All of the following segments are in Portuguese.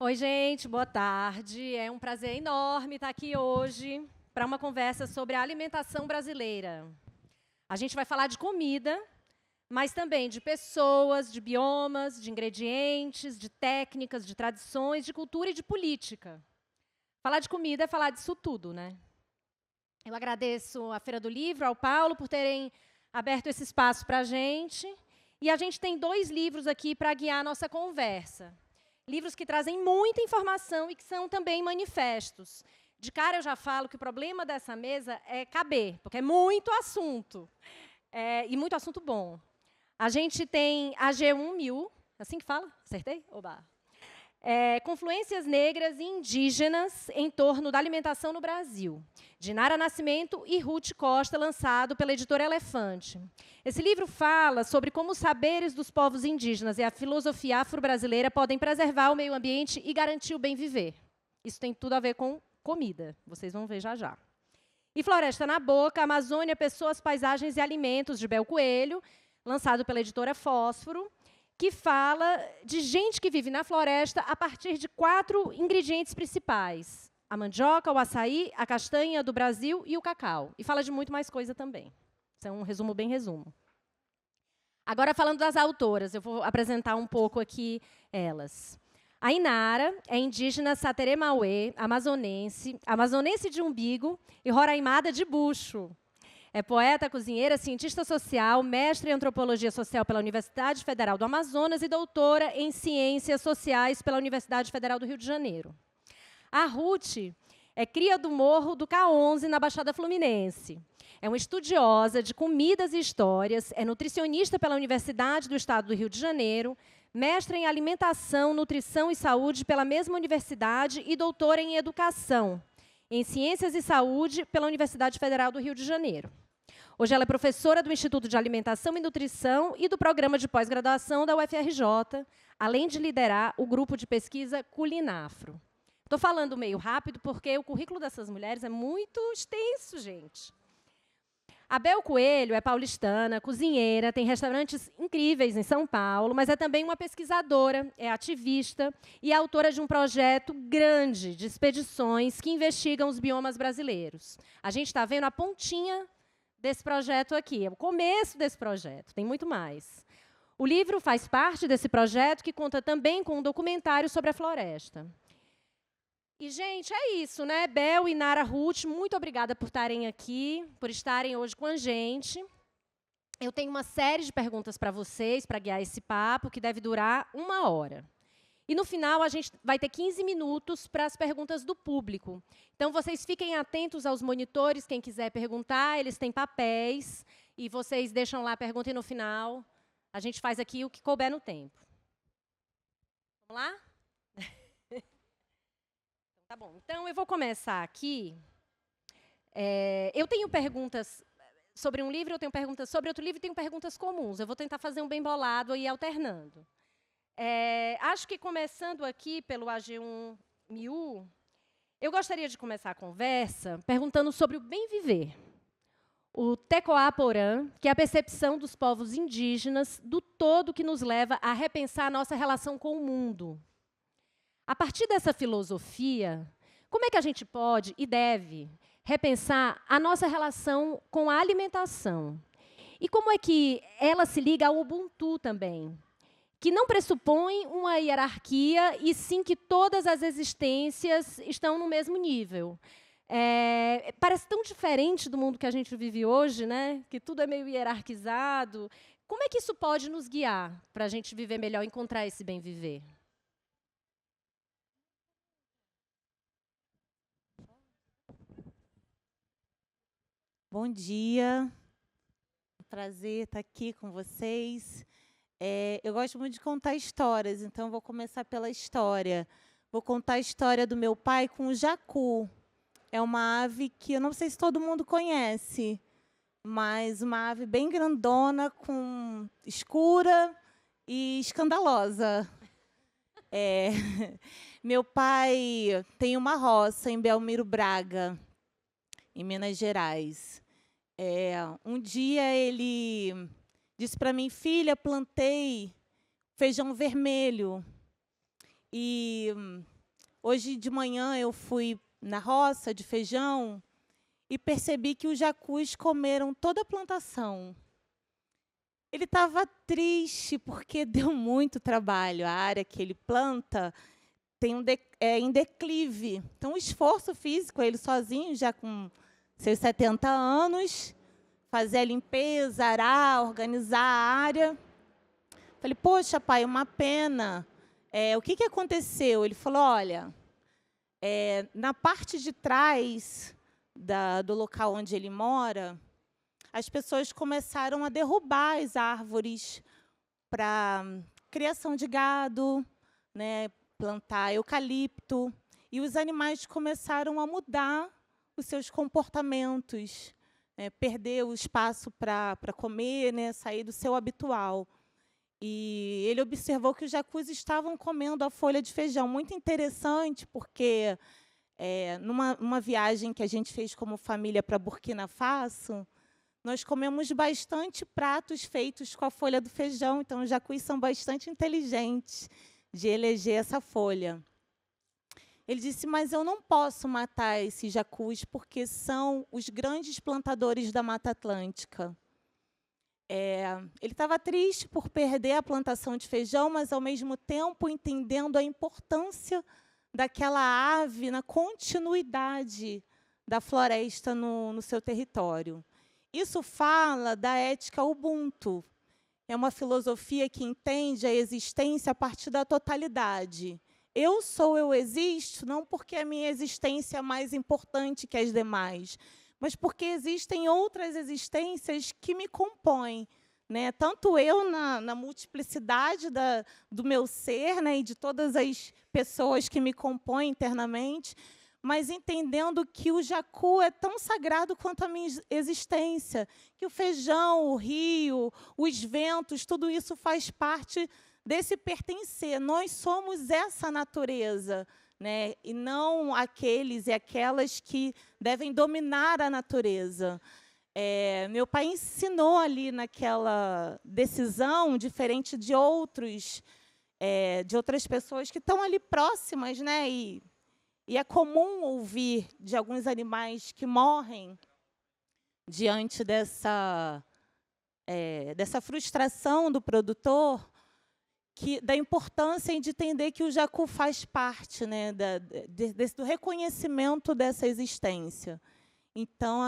Oi, gente, boa tarde. É um prazer enorme estar aqui hoje para uma conversa sobre a alimentação brasileira. A gente vai falar de comida, mas também de pessoas, de biomas, de ingredientes, de técnicas, de tradições, de cultura e de política. Falar de comida é falar disso tudo, né? Eu agradeço à Feira do Livro, ao Paulo, por terem aberto esse espaço para a gente. E a gente tem 2 livros aqui para guiar a nossa conversa. Livros que trazem muita informação e que são também manifestos. De cara, eu já falo que o problema dessa mesa é caber, porque é muito assunto. E muito assunto bom. A gente tem a G1000, assim que fala? Acertei? Oba! Confluências negras e indígenas em torno da alimentação no Brasil, de Nara Nascimento e Ruth Costa, lançado pela editora Elefante. Esse livro fala sobre como os saberes dos povos indígenas e a filosofia afro-brasileira podem preservar o meio ambiente e garantir o bem viver. Isso tem tudo a ver com comida, vocês vão ver já já. E Floresta na Boca, Amazônia, Pessoas, Paisagens e Alimentos, de Bel Coelho, lançado pela editora Fósforo, que fala de gente que vive na floresta a partir de 4 ingredientes principais: a mandioca, o açaí, a castanha do Brasil e o cacau. E fala de muito mais coisa também. Isso é um resumo bem resumo. Agora, falando das autoras, eu vou apresentar um pouco aqui elas. A Inara é indígena Saterê-Mauê, amazonense de umbigo e roraimada de bucho. É poeta, cozinheira, cientista social, mestre em antropologia social pela Universidade Federal do Amazonas e doutora em ciências sociais pela Universidade Federal do Rio de Janeiro. A Ruth é cria do Morro do K11, na Baixada Fluminense. É uma estudiosa de comidas e histórias, é nutricionista pela Universidade do Estado do Rio de Janeiro, mestra em alimentação, nutrição e saúde pela mesma universidade e doutora em educação, em Ciências e Saúde pela Universidade Federal do Rio de Janeiro. Hoje ela é professora do Instituto de Alimentação e Nutrição e do Programa de Pós-Graduação da UFRJ, além de liderar o grupo de pesquisa Culinafro. Estou falando meio rápido porque o currículo dessas mulheres é muito extenso, gente. A Bel Coelho é paulistana, cozinheira, tem restaurantes incríveis em São Paulo, mas é também uma pesquisadora, é ativista e é autora de um projeto grande de expedições que investigam os biomas brasileiros. A gente está vendo a pontinha desse projeto aqui, é o começo desse projeto, tem muito mais. O livro faz parte desse projeto, que conta também com um documentário sobre a floresta. E, gente, é isso, né? Bel e Nara, Ruth, muito obrigada por estarem aqui, por estarem hoje com a gente. Eu tenho uma série de perguntas para vocês, para guiar esse papo, que deve durar 1 hora. E, no final, a gente vai ter 15 minutos para as perguntas do público. Então, vocês fiquem atentos aos monitores, quem quiser perguntar, eles têm papéis, e vocês deixam lá a pergunta, e, no final, a gente faz aqui o que couber no tempo. Vamos lá? Tá bom, então eu vou começar aqui. Eu tenho perguntas sobre um livro, eu tenho perguntas sobre outro livro e tenho perguntas comuns. Eu vou tentar fazer um bem bolado e ir alternando. Acho que começando aqui pelo AG1MU, eu gostaria de começar a conversa perguntando sobre o bem viver. O Tecoá Porã, que é a percepção dos povos indígenas do todo que nos leva a repensar a nossa relação com o mundo. A partir dessa filosofia, como é que a gente pode e deve repensar a nossa relação com a alimentação? E como é que ela se liga ao Ubuntu também, que não pressupõe uma hierarquia, e sim que todas as existências estão no mesmo nível. Parece tão diferente do mundo que a gente vive hoje, né? Que tudo é meio hierarquizado. Como é que isso pode nos guiar para a gente viver melhor, encontrar esse bem viver? Bom dia, prazer estar aqui com vocês. Eu gosto muito de contar histórias, então vou começar pela história. Vou contar a história do meu pai com o jacu. É uma ave que eu não sei se todo mundo conhece, mas uma ave bem grandona, escura e escandalosa. Meu pai tem uma roça em Belmiro Braga, em Minas Gerais. Um dia ele disse para mim: filha, plantei feijão vermelho. E hoje de manhã eu fui na roça de feijão e percebi que os jacus comeram toda a plantação. Ele estava triste porque deu muito trabalho. A área que ele planta é em declive. Então, o esforço físico, ele sozinho, já com seus 70 anos, fazer a limpeza, arar, organizar a área. Falei, poxa, pai, uma pena. O que aconteceu? Ele falou, olha, na parte de trás do local onde ele mora, as pessoas começaram a derrubar as árvores para criação de gado, né, plantar eucalipto, e os animais começaram a mudar os seus comportamentos, perder o espaço para comer, né, sair do seu habitual. E ele observou que os jacus estavam comendo a folha de feijão. Muito interessante, porque numa viagem que a gente fez como família para Burkina Faso, nós comemos bastante pratos feitos com a folha do feijão. Então, os jacus são bastante inteligentes de eleger essa folha. Ele disse, mas eu não posso matar esses jacus porque são os grandes plantadores da Mata Atlântica. Ele estava triste por perder a plantação de feijão, mas, ao mesmo tempo, entendendo a importância daquela ave na continuidade da floresta no seu território. Isso fala da ética Ubuntu. É uma filosofia que entende a existência a partir da totalidade. Eu sou, eu existo, não porque a minha existência é mais importante que as demais, mas porque existem outras existências que me compõem, né? Tanto eu na multiplicidade do meu ser, né, e de todas as pessoas que me compõem internamente, mas entendendo que o jacu é tão sagrado quanto a minha existência, que o feijão, o rio, os ventos, tudo isso faz parte desse pertencer. Nós somos essa natureza, né? E não aqueles e aquelas que devem dominar a natureza. Meu pai ensinou ali naquela decisão, diferente de outras pessoas que estão ali próximas, né? E é comum ouvir de alguns animais que morrem diante dessa frustração do produtor, da importância de entender que o jacu faz parte, né, do reconhecimento dessa existência. Então,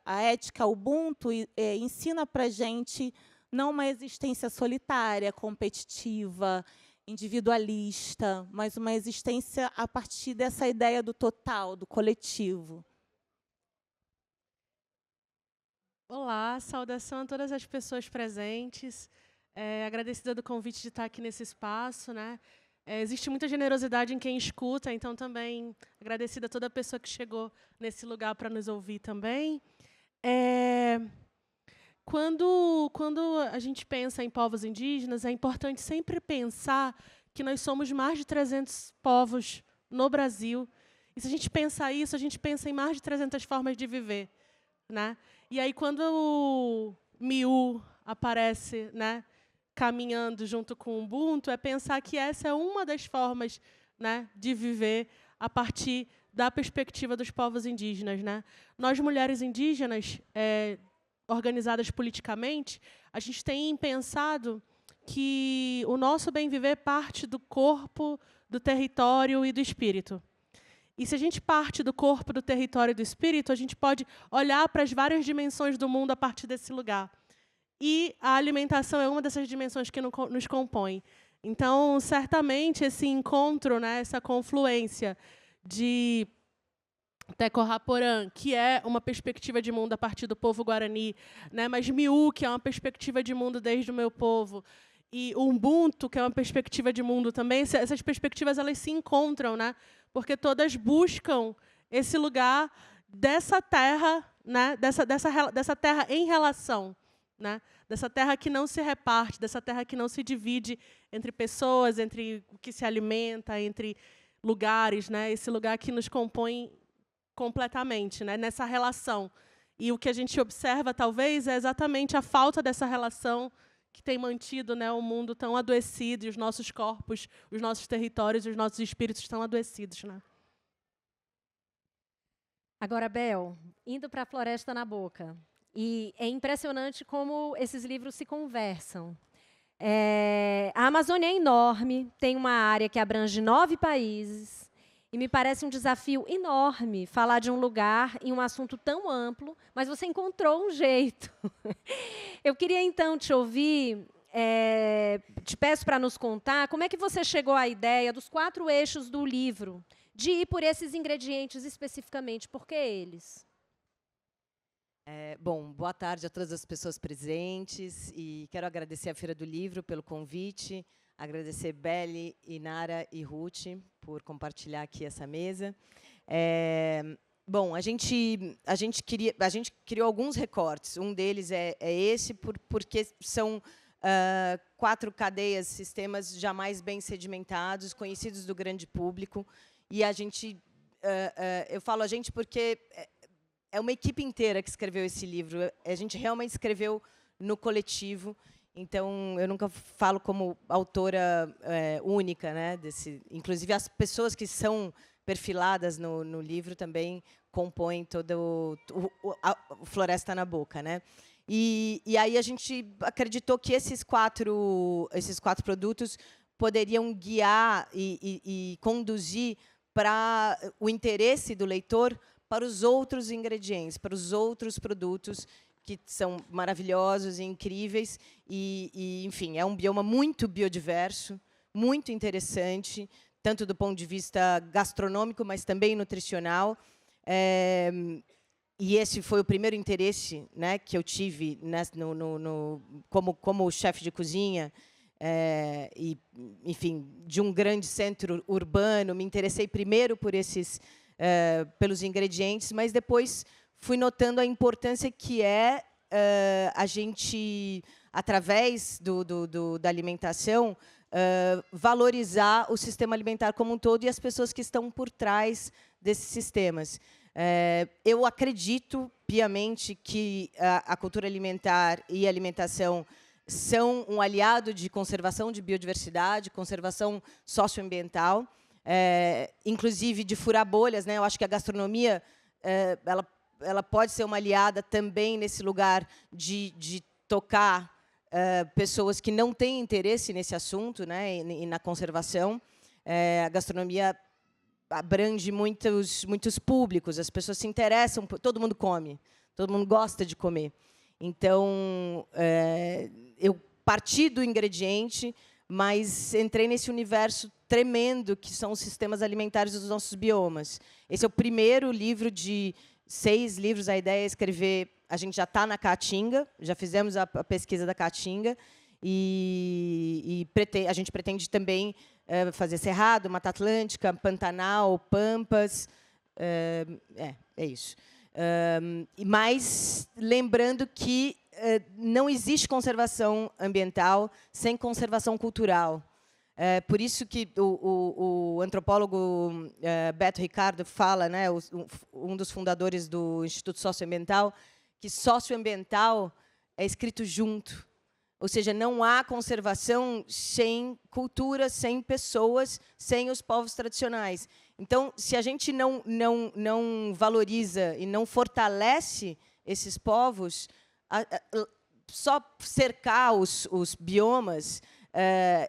a ética Ubuntu ensina para a gente não uma existência solitária, competitiva, individualista, mas uma existência a partir dessa ideia do total, do coletivo. Olá, saudação a todas as pessoas presentes. Agradecida do convite de estar aqui nesse espaço, né? Existe muita generosidade em quem escuta, então também agradecida a toda pessoa que chegou nesse lugar para nos ouvir também. Quando a gente pensa em povos indígenas, é importante sempre pensar que nós somos mais de 300 povos no Brasil. E se a gente pensar isso, a gente pensa em mais de 300 formas de viver, né? E aí, quando o Miú aparece, né, caminhando junto com o Ubuntu, é pensar que essa é uma das formas, né, de viver a partir da perspectiva dos povos indígenas, né? Nós, mulheres indígenas, organizadas politicamente, a gente tem pensado que o nosso bem viver parte do corpo, do território e do espírito. E se a gente parte do corpo, do território e do espírito, a gente pode olhar para as várias dimensões do mundo a partir desse lugar. E a alimentação é uma dessas dimensões que nos compõe. Então, certamente, esse encontro, né, essa confluência de Teco-Raporã, que é uma perspectiva de mundo a partir do povo Guarani, né, mas Miú, que é uma perspectiva de mundo desde o meu povo, e o Ubuntu, que é uma perspectiva de mundo também, essas perspectivas elas se encontram, né, porque todas buscam esse lugar dessa terra, né, dessa terra em relação, né, dessa terra que não se reparte, dessa terra que não se divide entre pessoas, entre o que se alimenta, entre lugares, né, esse lugar que nos compõe completamente, né, nessa relação. E o que a gente observa, talvez, é exatamente a falta dessa relação que tem mantido, né, o mundo tão adoecido, e os nossos corpos, os nossos territórios, os nossos espíritos estão adoecidos, né? Agora, Bel, indo para a Floresta na Boca. E é impressionante como esses livros se conversam. A Amazônia é enorme, tem uma área que abrange 9 países, e me parece um desafio enorme falar de um lugar em um assunto tão amplo, mas você encontrou um jeito. Eu queria, então, te ouvir, te peço para nos contar como é que você chegou à ideia dos 4 eixos do livro, de ir por esses ingredientes especificamente, por que eles? Bom, boa tarde a todas as pessoas presentes e quero agradecer à Feira do Livro pelo convite, agradecer Belle, Inara e Ruth por compartilhar aqui essa mesa. Bom, a gente criou alguns recortes. Um deles é esse, porque são 4 cadeias, sistemas jamais bem sedimentados, conhecidos do grande público. E a gente, eu falo a gente porque é uma equipe inteira que escreveu esse livro. A gente realmente escreveu no coletivo. Então, eu nunca falo como autora única, né? Inclusive, as pessoas que são perfiladas no livro também compõem todo o Floresta na Boca, né? E aí a gente acreditou que esses quatro produtos poderiam guiar e conduzir para o interesse do leitor para os outros ingredientes, para os outros produtos que são maravilhosos e incríveis. Enfim, é um bioma muito biodiverso, muito interessante, tanto do ponto de vista gastronômico, mas também nutricional. E esse foi o primeiro interesse, né, que eu tive como chefe de cozinha, enfim, de um grande centro urbano. Me interessei primeiro por pelos ingredientes, mas depois fui notando a importância que a gente, através da alimentação, valorizar o sistema alimentar como um todo e as pessoas que estão por trás desses sistemas. Eu acredito piamente que a cultura alimentar e a alimentação são um aliado de conservação de biodiversidade, conservação socioambiental, inclusive de furar bolhas, né? Eu acho que a gastronomia ela pode ser uma aliada também nesse lugar de tocar pessoas que não têm interesse nesse assunto, né? E na conservação. A gastronomia abrange muitos públicos, as pessoas se interessam, todo mundo come, todo mundo gosta de comer. Então, eu parti do ingrediente, mas entrei nesse universo tremendo que são os sistemas alimentares dos nossos biomas. Esse é o primeiro livro de 6 livros. A ideia é escrever. A gente já está na Caatinga, já fizemos a pesquisa da Caatinga, e a gente pretende também fazer Cerrado, Mata Atlântica, Pantanal, Pampas. É isso. Mas lembrando que não existe conservação ambiental sem conservação cultural. Por isso que o antropólogo Beto Ricardo fala, né, um dos fundadores do Instituto Socioambiental, que socioambiental é escrito junto. Ou seja, não há conservação sem cultura, sem pessoas, sem os povos tradicionais. Então, se a gente não valoriza e não fortalece esses povos, só cercar os biomas,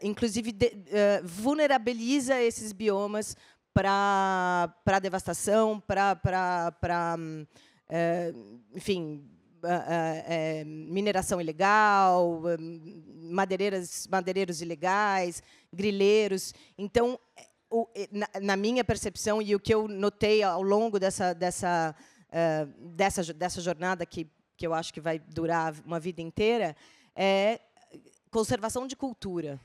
inclusive vulnerabiliza esses biomas para a devastação, enfim, mineração ilegal, madeireiros ilegais, grileiros. Então, na minha percepção, e o que eu notei ao longo dessa jornada, que eu acho que vai durar uma vida inteira, é conservação de cultura,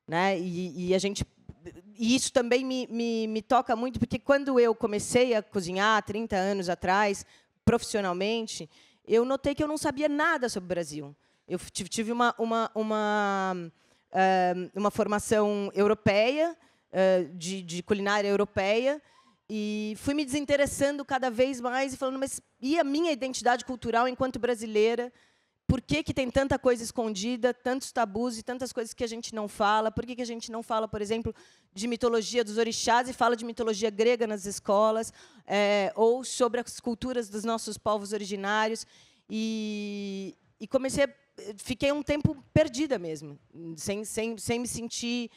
né? E isso também me toca muito, porque quando eu comecei a cozinhar 30 anos atrás, profissionalmente, eu notei que eu não sabia nada sobre o Brasil. Eu tive uma formação europeia, de culinária europeia, e fui me desinteressando cada vez mais e falando, mas e a minha identidade cultural enquanto brasileira? por que tem tanta coisa escondida, tantos tabus e tantas coisas que a gente não fala? Por que a gente não fala, por exemplo, de mitologia dos orixás e fala de mitologia grega nas escolas, ou sobre as culturas dos nossos povos originários? E fiquei um tempo perdida mesmo, sem me sentir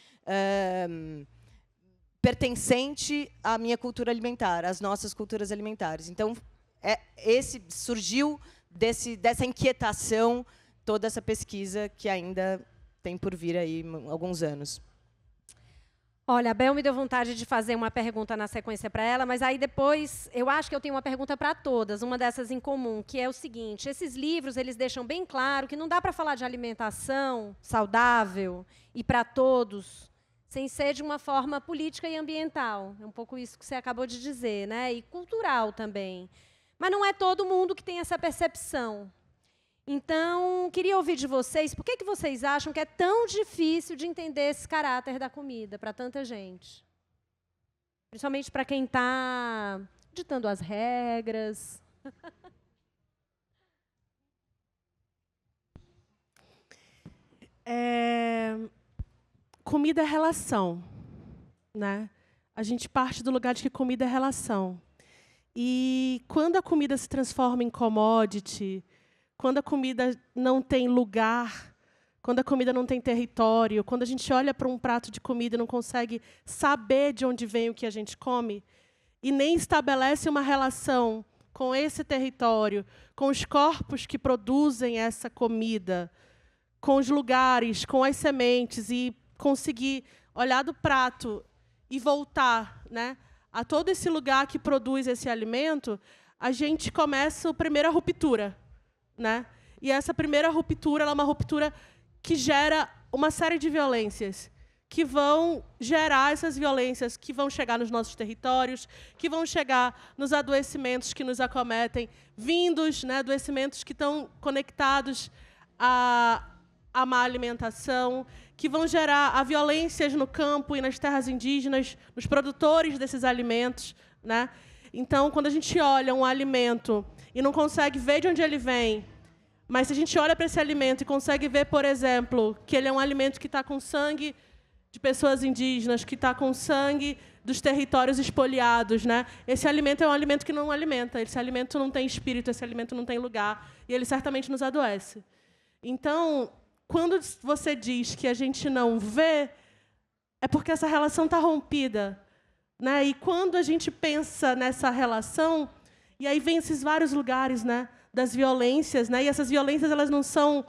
pertencente à minha cultura alimentar, às nossas culturas alimentares. Então, surgiu dessa inquietação, toda essa pesquisa que ainda tem por vir aí alguns anos. Olha, a Bel me deu vontade de fazer uma pergunta na sequência para ela, mas aí depois eu acho que eu tenho uma pergunta para todas, uma dessas em comum, que é o seguinte: esses livros eles deixam bem claro que não dá para falar de alimentação saudável e para todos sem ser de uma forma política e ambiental. É um pouco isso que você acabou de dizer, né? E cultural também. Mas não é todo mundo que tem essa percepção. Então, queria ouvir de vocês, por que vocês acham que é tão difícil de entender esse caráter da comida para tanta gente? Principalmente para quem está ditando as regras. Comida é relação, né? A gente parte do lugar de que comida é relação. E quando a comida se transforma em commodity, quando a comida não tem lugar, quando a comida não tem território, quando a gente olha para um prato de comida e não consegue saber de onde vem o que a gente come, e nem estabelece uma relação com esse território, com os corpos que produzem essa comida, com os lugares, com as sementes, e conseguir olhar do prato e voltar, né, a todo esse lugar que produz esse alimento, a gente começa a primeira ruptura, né? E essa primeira ruptura ela é uma ruptura que gera uma série de violências, que vão gerar essas violências, que vão chegar nos nossos territórios, que vão chegar nos adoecimentos que nos acometem, vindos, né, adoecimentos que estão conectados à má alimentação, que vão gerar violências no campo e nas terras indígenas, nos produtores desses alimentos, né? Então, quando a gente olha um alimento e não consegue ver de onde ele vem, mas se a gente olha para esse alimento e consegue ver, por exemplo, que ele é um alimento que está com sangue de pessoas indígenas, que está com sangue dos territórios espoliados, né? Esse alimento é um alimento que não alimenta, esse alimento não tem espírito, esse alimento não tem lugar, e ele certamente nos adoece. Então, quando você diz que a gente não vê, é porque essa relação está rompida, né? E quando a gente pensa nessa relação, e aí vem esses vários lugares, né, das violências, né? E essas violências elas não são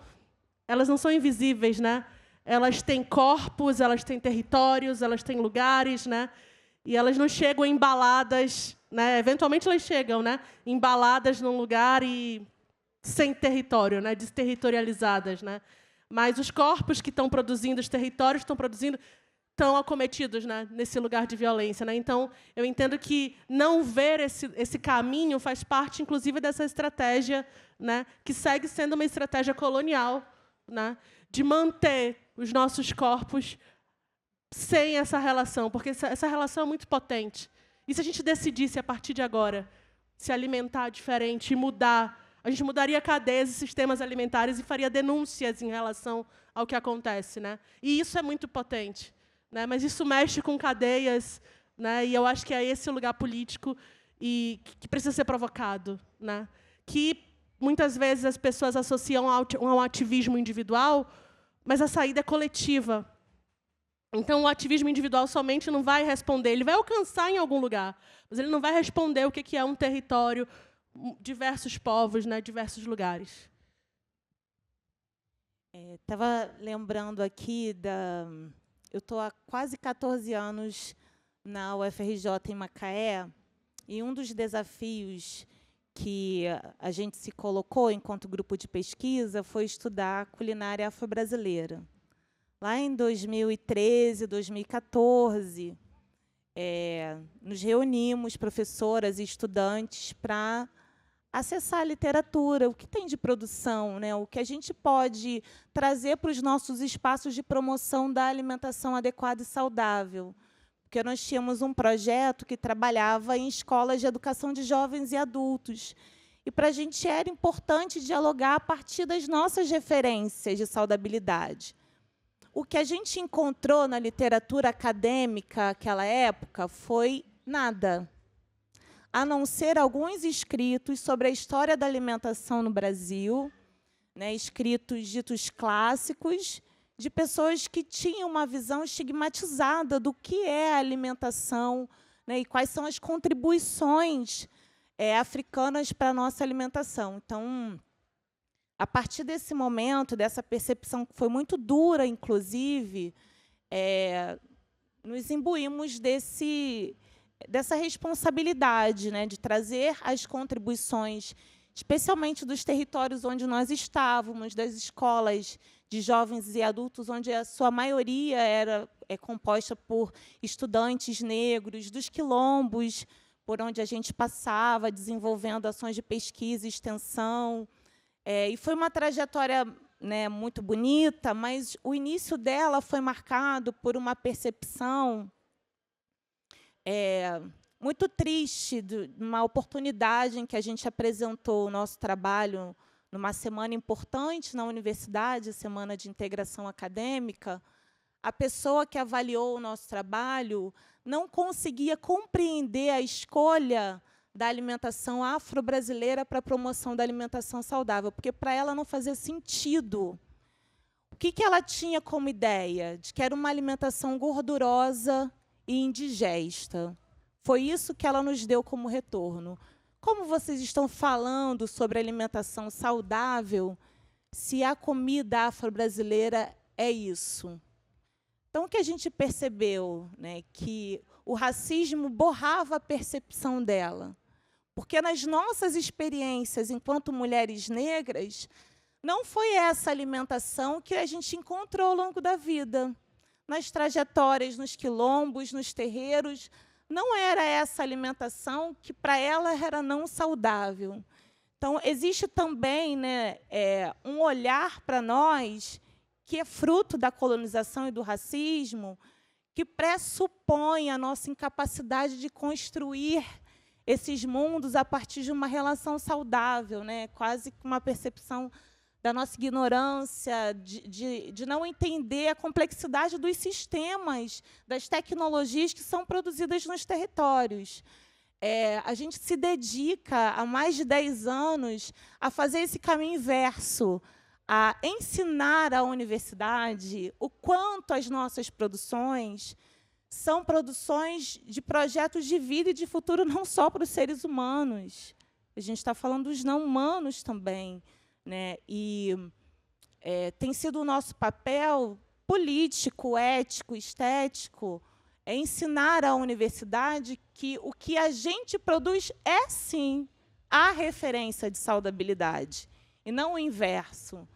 invisíveis, né? Elas têm corpos, elas têm territórios, elas têm lugares, né? E elas não chegam embaladas, né? Eventualmente elas chegam, né, embaladas num lugar e sem território, né, desterritorializadas, né? Mas os corpos que estão produzindo, os territórios que estão produzindo, estão acometidos, né, nesse lugar de violência, né? Então, eu entendo que não ver esse caminho faz parte, inclusive, dessa estratégia, né, que segue sendo uma estratégia colonial, né, de manter os nossos corpos sem essa relação, porque essa relação é muito potente. E se a gente decidisse, a partir de agora, se alimentar diferente e mudar, a gente mudaria cadeias e sistemas alimentares e faria denúncias em relação ao que acontece, né? E isso é muito potente, né? Mas isso mexe com cadeias, né? E eu acho que é esse o lugar político e que precisa ser provocado, né? Que muitas vezes as pessoas associam ao ativismo individual, mas a saída é coletiva. Então, o ativismo individual somente não vai responder, ele vai alcançar em algum lugar, mas ele não vai responder o que é um território, diversos povos, né, diversos lugares. Estava lembrando aqui eu estou há quase 14 anos na UFRJ em Macaé, e um dos desafios que a gente se colocou enquanto grupo de pesquisa foi estudar culinária afro-brasileira. Lá em 2013, 2014, nos reunimos, professoras e estudantes, para acessar a literatura, o que tem de produção, né? O que a gente pode trazer para os nossos espaços de promoção da alimentação adequada e saudável. Porque nós tínhamos um projeto que trabalhava em escolas de educação de jovens e adultos. e para a gente era importante dialogar a partir das nossas referências de saudabilidade. O que a gente encontrou na literatura acadêmica naquela época foi nada, a não ser alguns escritos sobre a história da alimentação no Brasil, né, escritos ditos clássicos, de pessoas que tinham uma visão estigmatizada do que é a alimentação, né, e quais são as contribuições africanas para a nossa alimentação. Então, a partir desse momento, dessa percepção que foi muito dura, inclusive, nos imbuímos dessa responsabilidade, né, de trazer as contribuições, especialmente dos territórios onde nós estávamos, das escolas de jovens e adultos, onde a sua maioria era composta por estudantes negros, dos quilombos, por onde a gente passava, desenvolvendo ações de pesquisa e extensão. E foi uma trajetória, né, muito bonita, mas o início dela foi marcado por uma percepção muito triste, de uma oportunidade em que a gente apresentou o nosso trabalho numa semana importante na universidade, Semana de Integração Acadêmica. A pessoa que avaliou o nosso trabalho não conseguia compreender a escolha da alimentação afro-brasileira para a promoção da alimentação saudável, porque para ela não fazia sentido. O que ela tinha como ideia? De que era uma alimentação gordurosa e indigesta. Foi isso que ela nos deu como retorno. Como vocês estão falando sobre alimentação saudável, se a comida afro-brasileira é isso? Então, o que a gente percebeu, né, que o racismo borrava a percepção dela. Porque, nas nossas experiências enquanto mulheres negras, não foi essa alimentação que a gente encontrou ao longo da vida. Nas trajetórias, nos quilombos, nos terreiros, não era essa alimentação que, para ela, era não saudável. Então, existe também, né, um olhar para nós que é fruto da colonização e do racismo, que pressupõe a nossa incapacidade de construir esses mundos a partir de uma relação saudável, né? Quase que uma percepção da nossa ignorância, de não entender a complexidade dos sistemas, das tecnologias que são produzidas nos territórios. A gente se dedica há mais de 10 anos a fazer esse caminho inverso, a ensinar à universidade o quanto as nossas produções são produções de projetos de vida e de futuro não só para os seres humanos. A gente está falando dos não humanos também, né? E tem sido o nosso papel político, ético, estético, ensinar à universidade que o que a gente produz é, sim, a referência de saudabilidade, e não o inverso.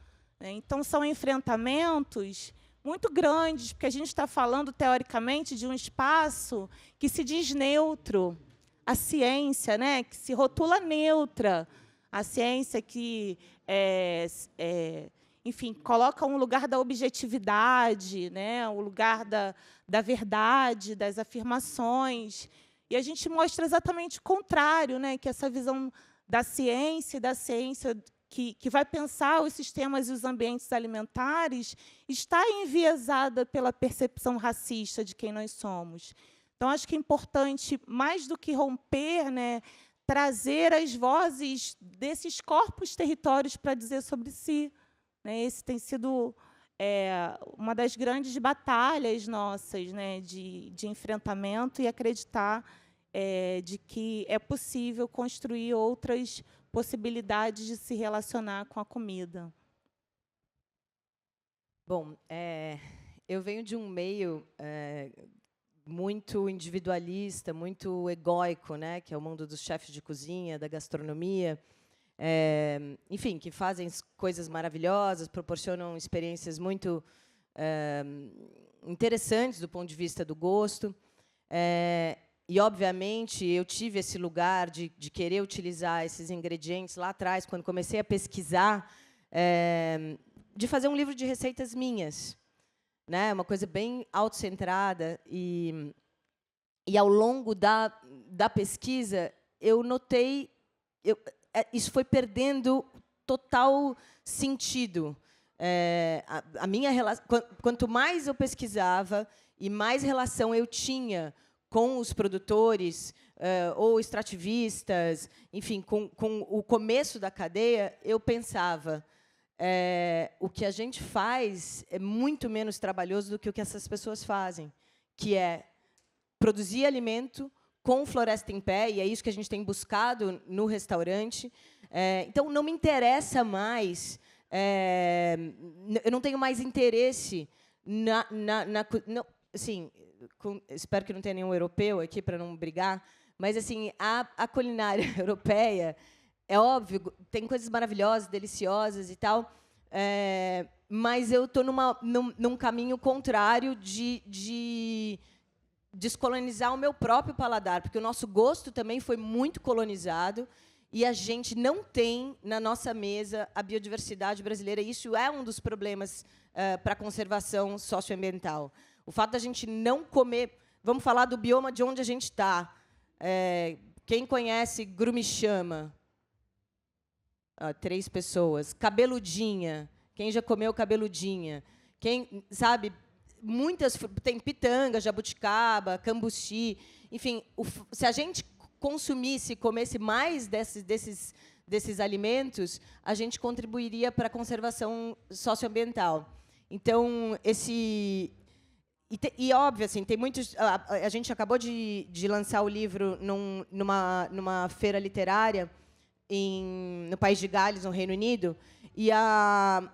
Então, são enfrentamentos muito grandes, porque a gente está falando, teoricamente, de um espaço que se diz neutro. A ciência, né, que se rotula neutra. A ciência que, enfim, coloca um lugar da objetividade, né, o lugar da verdade, das afirmações. E a gente mostra exatamente o contrário, né, que essa visão da ciência que vai pensar os sistemas e os ambientes alimentares está enviesada pela percepção racista de quem nós somos. Então, acho que é importante, mais do que romper, né, trazer as vozes desses corpos territórios para dizer sobre si. Né? Esse tem sido uma das grandes batalhas nossas, né, de enfrentamento, e acreditar de que é possível construir outras possibilidades de se relacionar com a comida. Bom, eu venho de um meio muito individualista, muito egóico, né, que é o mundo dos chefes de cozinha, da gastronomia, enfim, que fazem coisas maravilhosas, proporcionam experiências muito interessantes do ponto de vista do gosto. E, obviamente, eu tive esse lugar de querer utilizar esses ingredientes lá atrás, quando comecei a pesquisar, de fazer um livro de receitas minhas, né? Uma coisa bem autocentrada. E ao longo da pesquisa, eu notei... isso foi perdendo total sentido. A minha relação, quanto mais eu pesquisava e mais relação eu tinha com os produtores ou extrativistas, enfim, com o começo da cadeia, eu pensava, o que a gente faz é muito menos trabalhoso do que o que essas pessoas fazem, que é produzir alimento com floresta em pé, e é isso que a gente tem buscado no restaurante. Então, não me interessa mais, eu não tenho mais interesse assim, espero que não tenha nenhum europeu aqui para não brigar, mas assim, a culinária europeia, é óbvio, tem coisas maravilhosas, deliciosas e tal, mas eu estou num caminho contrário de descolonizar o meu próprio paladar, porque o nosso gosto também foi muito colonizado e a gente não tem na nossa mesa a biodiversidade brasileira. E isso é um dos problemas para a conservação socioambiental. O fato da gente não comer... Vamos falar do bioma de onde a gente está. Quem conhece Grumichama? 3 pessoas. Cabeludinha. Quem já comeu cabeludinha? Quem sabe... Muitas, tem pitanga, jabuticaba, cambuci, enfim, se a gente consumisse, comesse mais desses alimentos, a gente contribuiria para a conservação socioambiental. Então, óbvio, assim, tem muitos. A gente acabou de lançar o livro numa feira literária no País de Gales, no Reino Unido, e a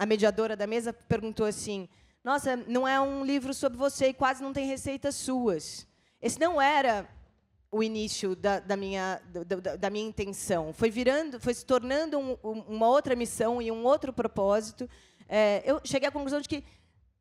mediadora da mesa perguntou assim: nossa, não é um livro sobre você e quase não tem receitas suas. Esse não era o início da minha intenção. Foi se tornando uma outra missão e um outro propósito. Eu cheguei à conclusão de que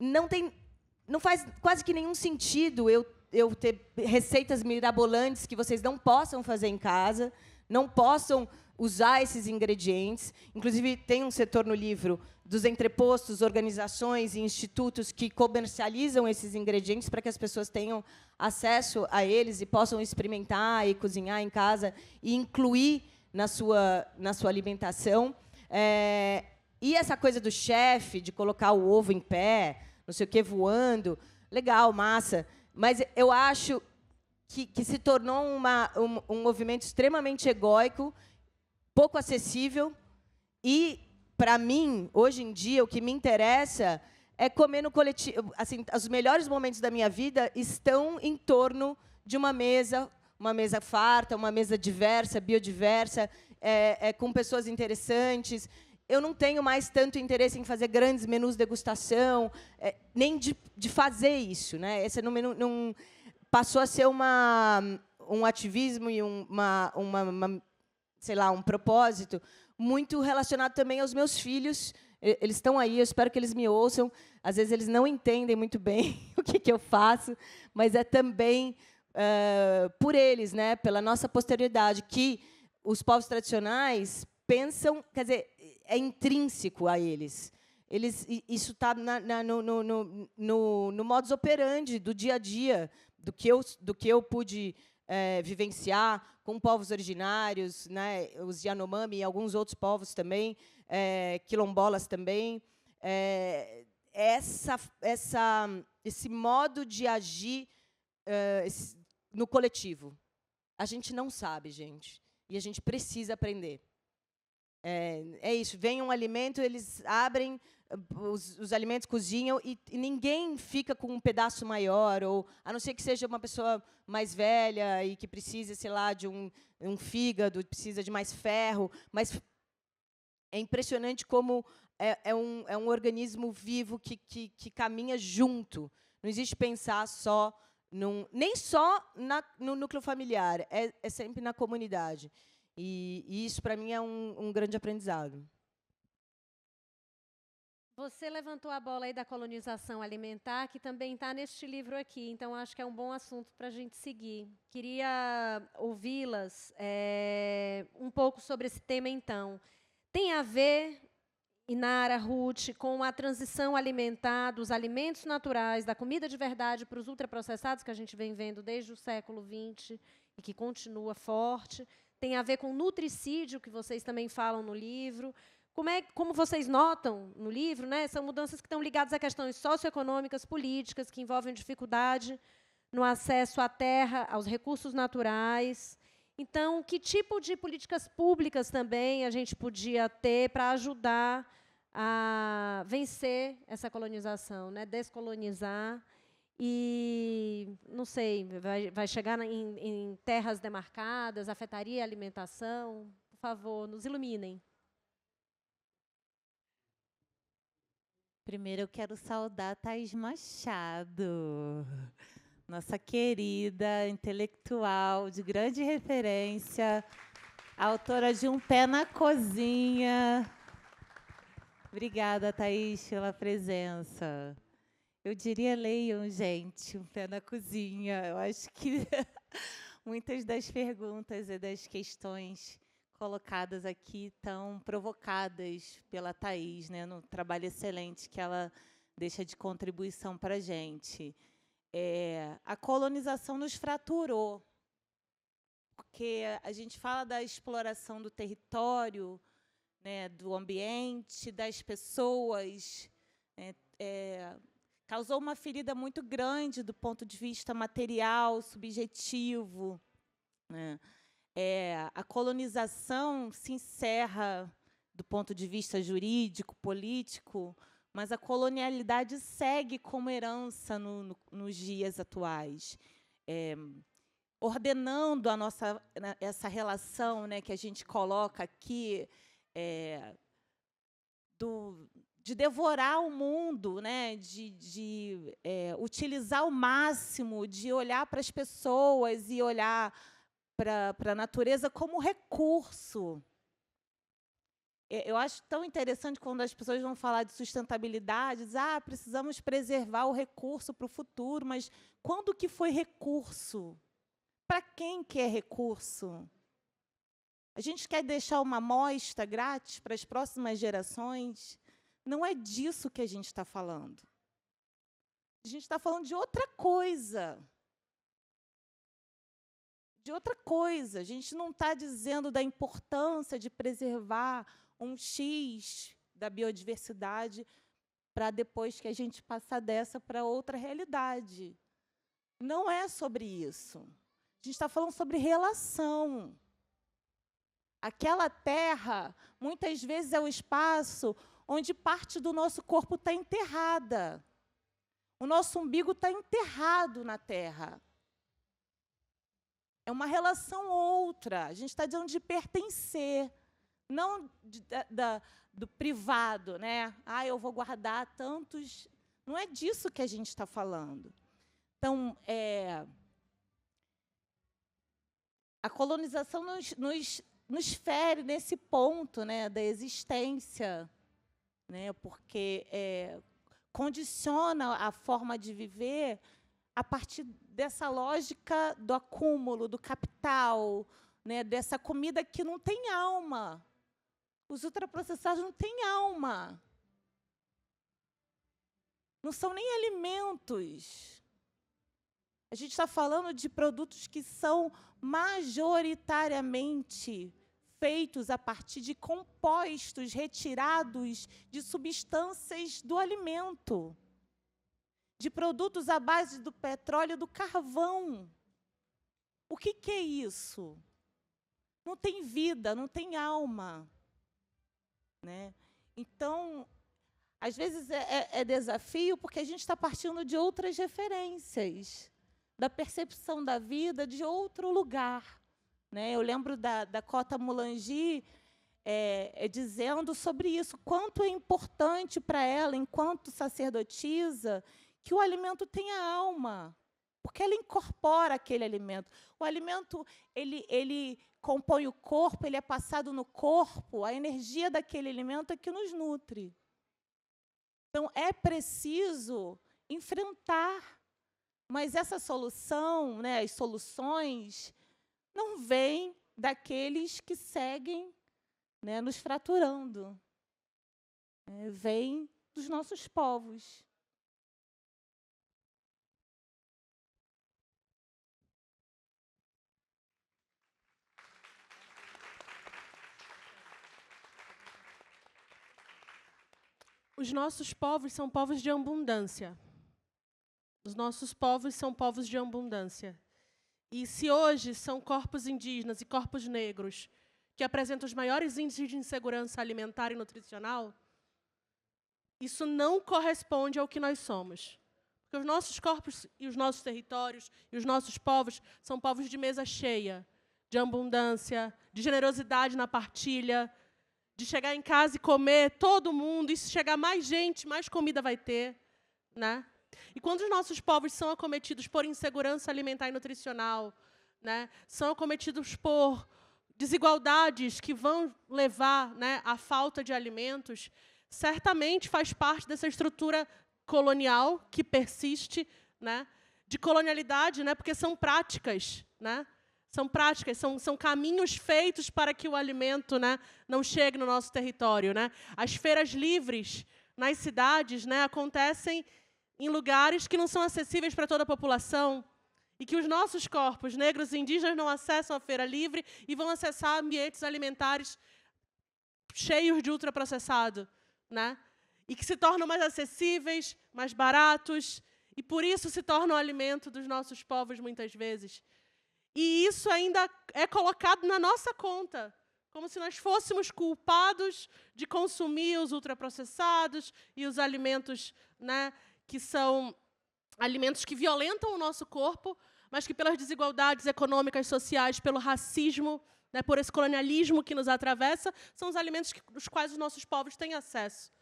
não faz quase que nenhum sentido eu ter receitas mirabolantes que vocês não possam fazer em casa, não possam usar esses ingredientes. Inclusive, tem um setor no livro dos entrepostos, organizações e institutos que comercializam esses ingredientes para que as pessoas tenham acesso a eles e possam experimentar e cozinhar em casa e incluir na sua alimentação. E essa coisa do chefe, de colocar o ovo em pé, não sei o quê, voando, legal, massa. Mas eu acho que se tornou um movimento extremamente egóico, pouco acessível e, para mim, hoje em dia, o que me interessa é comer no coletivo. Assim, os melhores momentos da minha vida estão em torno de uma mesa farta, uma mesa diversa, biodiversa, com pessoas interessantes. Eu não tenho mais tanto interesse em fazer grandes menus degustação, nem de fazer isso, né? Esse não passou a ser um ativismo e sei lá, um propósito muito relacionado também aos meus filhos. Eles estão aí, eu espero que eles me ouçam. Às vezes, eles não entendem muito bem o que eu faço, mas é também por eles, né, pela nossa posterioridade, que os povos tradicionais pensam, quer dizer, é intrínseco a eles. Isso está no modus operandi do dia a dia, do que eu pude vivenciar com povos originários, né, os Yanomami e alguns outros povos também, quilombolas também. Esse modo de agir no coletivo. A gente não sabe, gente, e a gente precisa aprender. É isso, vem um alimento, eles abrem, os alimentos cozinham e ninguém fica com um pedaço maior, ou a não ser que seja uma pessoa mais velha e que precisa, sei lá, de um fígado, precisa de mais ferro. Mas é impressionante como é um organismo vivo que caminha junto. Não existe pensar só nem só no núcleo familiar, é sempre na comunidade. E isso, para mim, é um grande aprendizado. Você levantou a bola aí da colonização alimentar, que também está neste livro aqui, então acho que é um bom assunto para a gente seguir. Queria ouvi-las um pouco sobre esse tema, então. Tem a ver, Inara, Ruth, com a transição alimentar dos alimentos naturais, da comida de verdade para os ultraprocessados, que a gente vem vendo desde o século XX e que continua forte. tem a ver com nutricídio, que vocês também falam no livro. Como vocês notam no livro, né, são mudanças que estão ligadas a questões socioeconômicas, políticas, que envolvem dificuldade no acesso à terra, aos recursos naturais. Então, que tipo de políticas públicas também a gente podia ter para ajudar a vencer essa colonização, né, descolonizar e, não sei, vai chegar em terras demarcadas, afetaria a alimentação? Por favor, nos iluminem. Primeiro, eu quero saudar a Thaís Machado, nossa querida intelectual de grande referência, autora de Um Pé na Cozinha. Obrigada, Thaís, pela presença. Eu diria, leiam, gente, Um Pé na Cozinha. Eu acho que muitas das perguntas e das questões colocadas aqui estão provocadas pela Thaís, né, no trabalho excelente que ela deixa de contribuição para a gente. A colonização nos fraturou, porque a gente fala da exploração do território, né, do ambiente, das pessoas, né, causou uma ferida muito grande do ponto de vista material, subjetivo, né. A colonização se encerra do ponto de vista jurídico, político, mas a colonialidade segue como herança nos dias atuais, ordenando essa relação, né, que a gente coloca aqui, de devorar o mundo, né, de utilizar ao máximo, de olhar para as pessoas e olhar para a natureza como recurso. Eu acho tão interessante quando as pessoas vão falar de sustentabilidade, dizem, precisamos preservar o recurso para o futuro, mas quando que foi recurso? Para quem que é recurso? A gente quer deixar uma amostra grátis para as próximas gerações? Não é disso que a gente está falando. A gente está falando de outra coisa. A gente não está dizendo da importância de preservar um X da biodiversidade para depois que a gente passar dessa para outra realidade. Não é sobre isso. A gente está falando sobre relação. Aquela terra, muitas vezes, é o espaço onde parte do nosso corpo está enterrada. O nosso umbigo está enterrado na terra. É uma relação outra. A gente está dizendo de pertencer, não do privado, né? Eu vou guardar tantos. Não é disso que a gente está falando. Então, a colonização nos fere nesse ponto, né, da existência, né, porque condiciona a forma de viver a partir dessa lógica do acúmulo, do capital, né, dessa comida que não tem alma. Os ultraprocessados não têm alma. Não são nem alimentos. A gente está falando de produtos que são majoritariamente feitos a partir de compostos retirados de substâncias do alimento, de produtos à base do petróleo e do carvão. O que é isso? Não tem vida, não tem alma, né? Então, às vezes é desafio porque a gente está partindo de outras referências, da percepção da vida de outro lugar, né? Eu lembro da Cota Mulangi dizendo sobre isso, quanto é importante para ela, enquanto sacerdotisa, que o alimento tenha alma, porque ela incorpora aquele alimento. O alimento, ele compõe o corpo, ele é passado no corpo, a energia daquele alimento é que nos nutre. Então, é preciso enfrentar, mas essa solução, né, as soluções, não vêm daqueles que seguem, né, nos fraturando. Vêm dos nossos povos. os nossos povos são povos de abundância. Os nossos povos são povos de abundância. E se hoje são corpos indígenas e corpos negros que apresentam os maiores índices de insegurança alimentar e nutricional, isso não corresponde ao que nós somos. Porque os nossos corpos e os nossos territórios e os nossos povos são povos de mesa cheia, de abundância, de generosidade na partilha, de chegar em casa e comer todo mundo, e se chegar mais gente, mais comida vai ter, né? E quando os nossos povos são acometidos por insegurança alimentar e nutricional, né, são acometidos por desigualdades que vão levar, né, à falta de alimentos, certamente faz parte dessa estrutura colonial que persiste, né, de colonialidade, né, porque são práticas, né, são caminhos feitos para que o alimento, né, não chegue no nosso território, né. As feiras livres nas cidades, né, acontecem em lugares que não são acessíveis para toda a população, e que os nossos corpos negros e indígenas não acessam a feira livre e vão acessar ambientes alimentares cheios de ultraprocessado, né? E que se tornam mais acessíveis, mais baratos, e por isso se tornam o alimento dos nossos povos muitas vezes. E isso ainda é colocado na nossa conta, como se nós fôssemos culpados de consumir os ultraprocessados e os alimentos, né, que são alimentos que violentam o nosso corpo, mas que pelas desigualdades econômicas, sociais, pelo racismo, né, por esse colonialismo que nos atravessa, são os alimentos os quais os nossos povos têm acesso,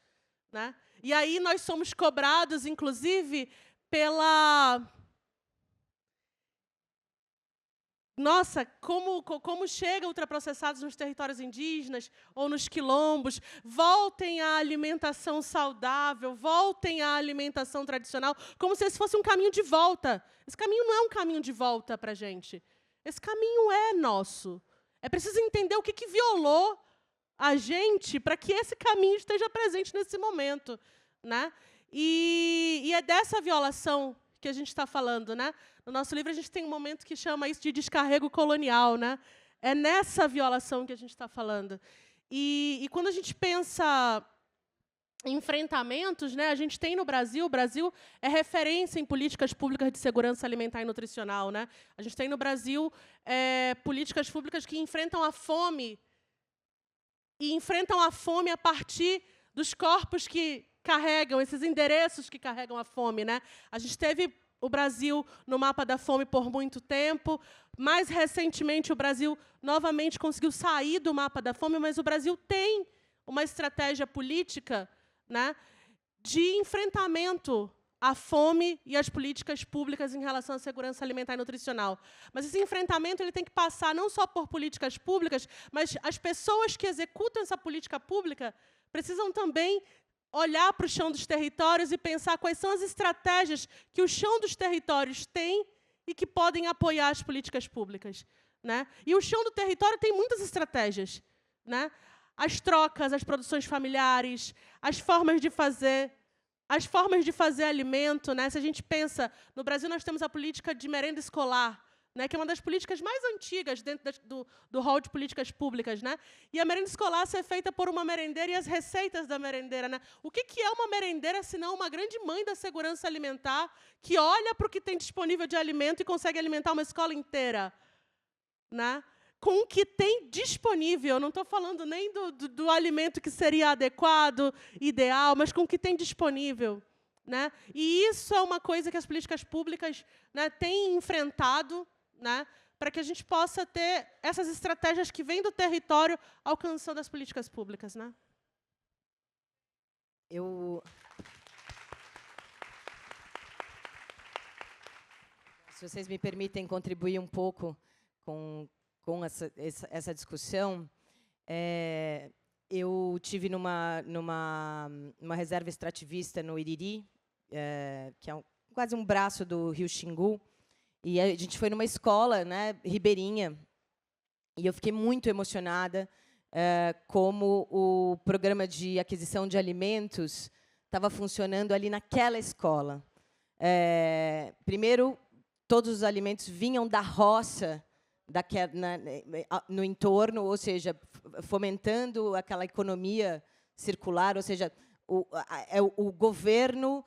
né? E aí nós somos cobrados, inclusive, pela... Nossa, como chega ultraprocessados nos territórios indígenas ou nos quilombos, voltem à alimentação saudável, voltem à alimentação tradicional, como se esse fosse um caminho de volta. Esse caminho não é um caminho de volta para a gente. Esse caminho é nosso. É preciso entender o que violou a gente para que esse caminho esteja presente nesse momento, né? E é dessa violação que a gente está falando, né? No nosso livro, a gente tem um momento que chama isso de descarrego colonial, né? É nessa violação que a gente está falando. E quando a gente pensa em enfrentamentos, né, a gente tem no Brasil, o Brasil é referência em políticas públicas de segurança alimentar e nutricional, né? A gente tem no Brasil políticas públicas que enfrentam a fome, e enfrentam a fome a partir dos corpos que carregam, esses endereços que carregam a fome, né? A gente teve o Brasil no mapa da fome por muito tempo. Mais recentemente, o Brasil novamente conseguiu sair do mapa da fome, mas o Brasil tem uma estratégia política, né, de enfrentamento à fome e às políticas públicas em relação à segurança alimentar e nutricional. Mas esse enfrentamento ele tem que passar não só por políticas públicas, mas as pessoas que executam essa política pública precisam também olhar para o chão dos territórios e pensar quais são as estratégias que o chão dos territórios tem e que podem apoiar as políticas públicas, né? E o chão do território tem muitas estratégias, né? As trocas, as produções familiares, as formas de fazer alimento, né? Se a gente pensa, no Brasil nós temos a política de merenda escolar, né, que é uma das políticas mais antigas dentro do rol de políticas públicas, né? E a merenda escolar ser feita por uma merendeira e as receitas da merendeira, né? O que é uma merendeira, senão uma grande mãe da segurança alimentar que olha para o que tem disponível de alimento e consegue alimentar uma escola inteira, né? Com o que tem disponível, eu não estou falando nem do alimento que seria adequado, ideal, mas com o que tem disponível, né? E isso é uma coisa que as políticas públicas, né, têm enfrentado, né, para que a gente possa ter essas estratégias que vêm do território alcançando as políticas públicas, né? Se vocês me permitem contribuir um pouco com essa discussão, eu tive numa reserva extrativista no Iriri, que é quase um braço do Rio Xingu, e a gente foi numa escola, né, ribeirinha, e eu fiquei muito emocionada como o programa de aquisição de alimentos estava funcionando ali naquela escola. Primeiro, todos os alimentos vinham da roça, no entorno, ou seja, fomentando aquela economia circular, ou seja, o governo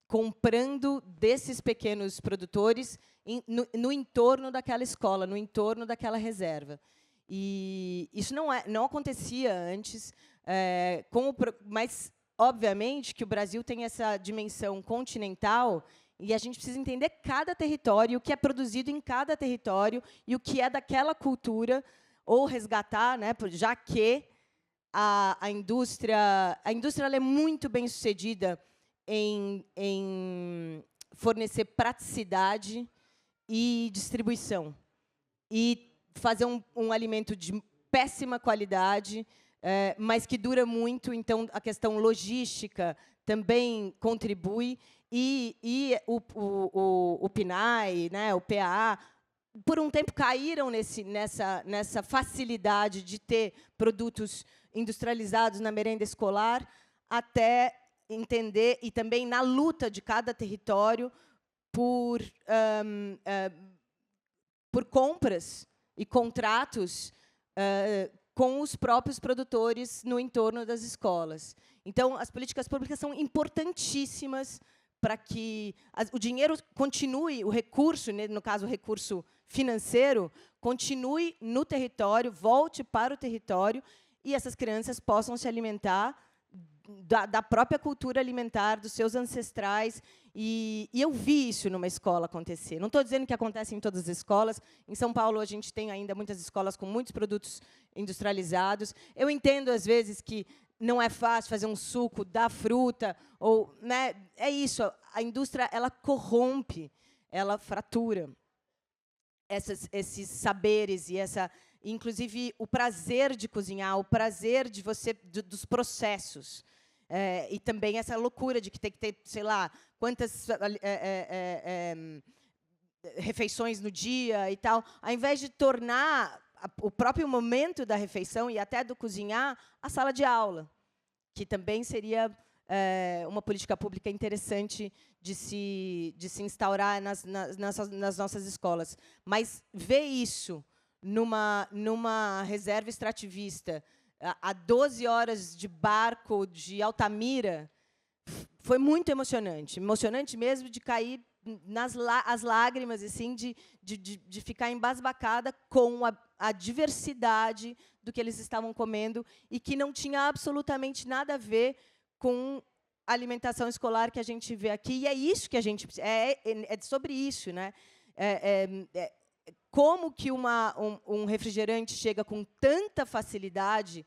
comprando desses pequenos produtores no entorno daquela escola, no entorno daquela reserva. E isso não acontecia antes, mas, obviamente, que o Brasil tem essa dimensão continental e a gente precisa entender cada território, o que é produzido em cada território e o que é daquela cultura, ou resgatar, né, já que a indústria ela é muito bem sucedida em fornecer praticidade e distribuição e fazer um alimento de péssima qualidade, mas que dura muito. Então, a questão logística também contribui, e o PNAE, né, o PAA, por um tempo caíram nessa facilidade de ter produtos industrializados na merenda escolar, até entender, e também na luta de cada território por compras e contratos com os próprios produtores no entorno das escolas. Então, as políticas públicas são importantíssimas para que o dinheiro continue, o recurso, no caso, o recurso financeiro, continue no território, volte para o território, e essas crianças possam se alimentar da própria cultura alimentar, dos seus ancestrais. E eu vi isso numa escola acontecer. Não estou dizendo que acontece em todas as escolas. Em São Paulo, a gente tem ainda muitas escolas com muitos produtos industrializados. Eu entendo, às vezes, que não é fácil fazer um suco da fruta, ou, né, é isso. A indústria, ela corrompe, ela fratura esses saberes e inclusive o prazer de cozinhar, o prazer de dos processos. E também essa loucura de que tem que ter, sei lá, quantas refeições no dia e tal, ao invés de tornar o próprio momento da refeição e até do cozinhar a sala de aula, que também seria uma política pública interessante de se instaurar nas nossas escolas. Mas ver isso numa reserva extrativista, a 12 horas de barco de Altamira, foi muito emocionante. Emocionante mesmo, de cair as lágrimas, assim, de ficar embasbacada com a diversidade do que eles estavam comendo, e que não tinha absolutamente nada a ver com a alimentação escolar que a gente vê aqui. E é isso que a gente precisa. É sobre isso, né? Como que um refrigerante chega com tanta facilidade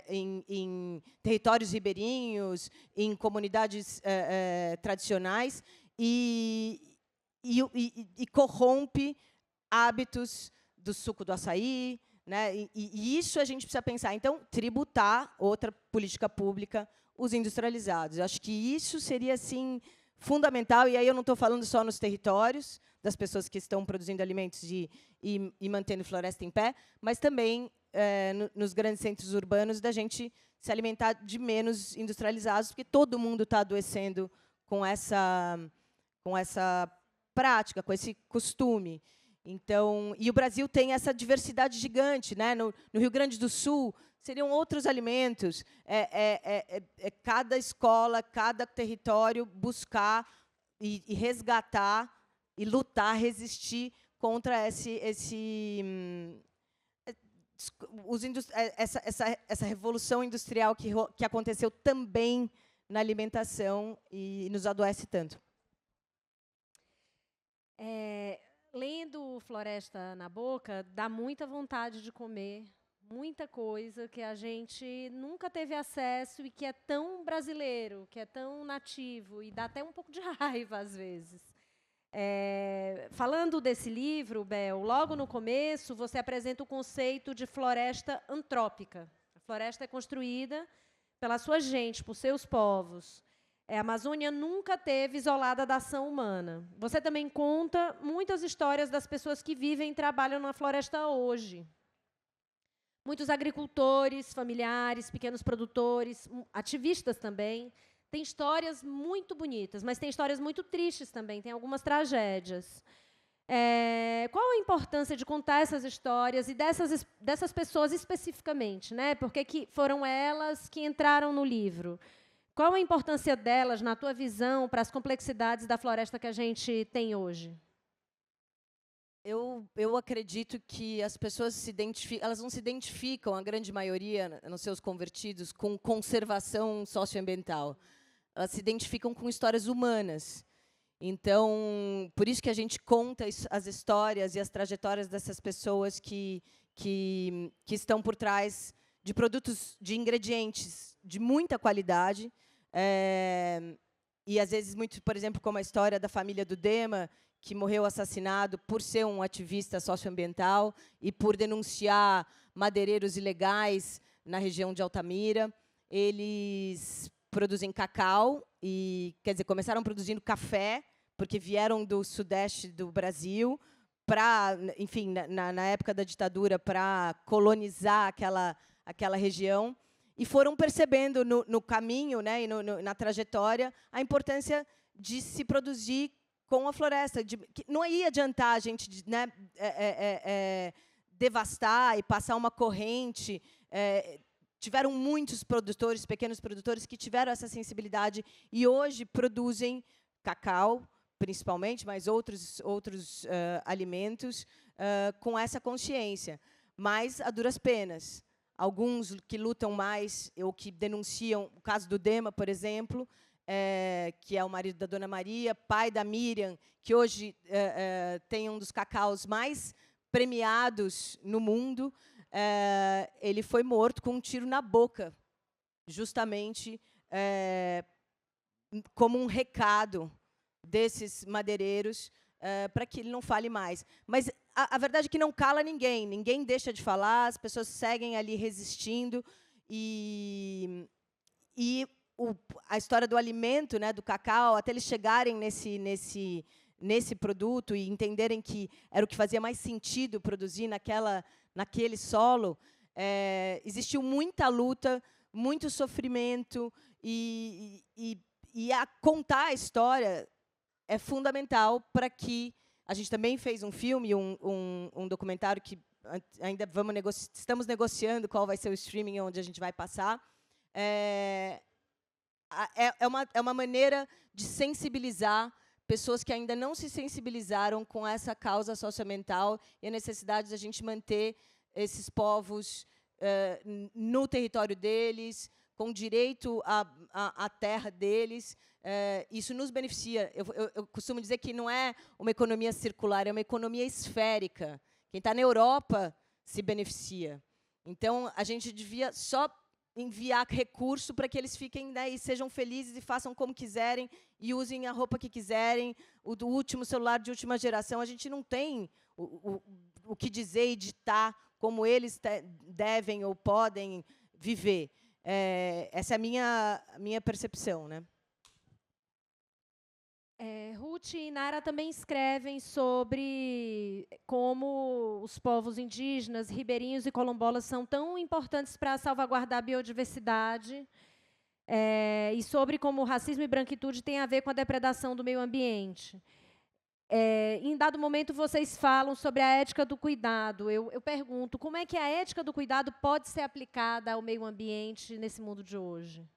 em territórios ribeirinhos, em comunidades tradicionais, e corrompe hábitos do suco do açaí, né? E isso a gente precisa pensar. Então, tributar, outra política pública, os industrializados. Eu acho que isso seria, assim, fundamental. E aí eu não estou falando só nos territórios, das pessoas que estão produzindo alimentos e mantendo floresta em pé, mas também nos grandes centros urbanos, da gente se alimentar de menos industrializados, porque todo mundo está adoecendo com essa prática, com esse costume. Então, e o Brasil tem essa diversidade gigante, né? No Rio Grande do Sul, seriam outros alimentos. Cada escola, cada território buscar e resgatar e lutar, resistir contra essa revolução industrial que aconteceu também na alimentação e nos adoece tanto. Lendo Floresta na Boca, dá muita vontade de comer muita coisa que a gente nunca teve acesso e que é tão brasileiro, que é tão nativo, e dá até um pouco de raiva, às vezes. Falando desse livro, Bel, logo no começo, você apresenta o conceito de floresta antrópica. A floresta é construída pela sua gente, por seus povos. A Amazônia nunca teve isolada da ação humana. Você também conta muitas histórias das pessoas que vivem e trabalham na floresta hoje. Muitos agricultores, familiares, pequenos produtores, ativistas também. Tem histórias muito bonitas, mas tem histórias muito tristes também, tem algumas tragédias. Qual a importância de contar essas histórias e dessas pessoas especificamente, né? Porque que foram elas que entraram no livro. Qual a importância delas, na tua visão, para as complexidades da floresta que a gente tem hoje? Eu acredito que as pessoas elas não se identificam, a grande maioria, nos seus convertidos, com conservação socioambiental. Elas se identificam com histórias humanas. Então, por isso que a gente conta as histórias e as trajetórias dessas pessoas que estão por trás de produtos, de ingredientes de muita qualidade. E, às vezes, muito, por exemplo, como a história da família do Dema, que morreu assassinado por ser um ativista socioambiental e por denunciar madeireiros ilegais na região de Altamira. Eles produzem cacau e, quer dizer, começaram produzindo café, porque vieram do sudeste do Brasil, para, enfim, na época da ditadura, para colonizar aquela região, e foram percebendo no caminho, né, e na trajetória, a importância de se produzir com a floresta. Que não ia adiantar a gente, né, devastar e passar uma corrente. Tiveram muitos produtores, pequenos produtores, que tiveram essa sensibilidade e hoje produzem cacau, principalmente, mas outros alimentos, com essa consciência. Mas a duras penas. Alguns que lutam mais, ou que denunciam, o caso do Dema, por exemplo, que é o marido da Dona Maria, pai da Miriam, que hoje tem um dos cacaus mais premiados no mundo. Ele foi morto com um tiro na boca, justamente como um recado desses madeireiros para que ele não fale mais. Mas a verdade é que não cala ninguém, ninguém deixa de falar, as pessoas seguem ali resistindo, e a história do alimento, né, do cacau, até eles chegarem nesse produto e entenderem que era o que fazia mais sentido produzir naquele solo, existiu muita luta, muito sofrimento, e contar a história é fundamental para que a gente também fez um filme, um documentário que ainda estamos negociando qual vai ser o streaming onde a gente vai passar. É uma maneira de sensibilizar pessoas que ainda não se sensibilizaram com essa causa socioambiental e a necessidade de a gente manter esses povos no território deles, com direito à terra deles. Isso nos beneficia. Eu costumo dizer que não é uma economia circular, é uma economia esférica. Quem está na Europa se beneficia. Então, a gente devia só enviar recurso para que eles fiquem, né, e sejam felizes e façam como quiserem e usem a roupa que quiserem, o último celular de última geração. A gente não tem o que dizer e ditar como eles devem ou podem viver. Essa é a minha percepção, né? Ruth e Nara também escrevem sobre como os povos indígenas, ribeirinhos e quilombolas são tão importantes para salvaguardar a biodiversidade, e sobre como o racismo e branquitude têm a ver com a depredação do meio ambiente. Em dado momento, vocês falam sobre a ética do cuidado. Eu pergunto, como é que a ética do cuidado pode ser aplicada ao meio ambiente nesse mundo de hoje?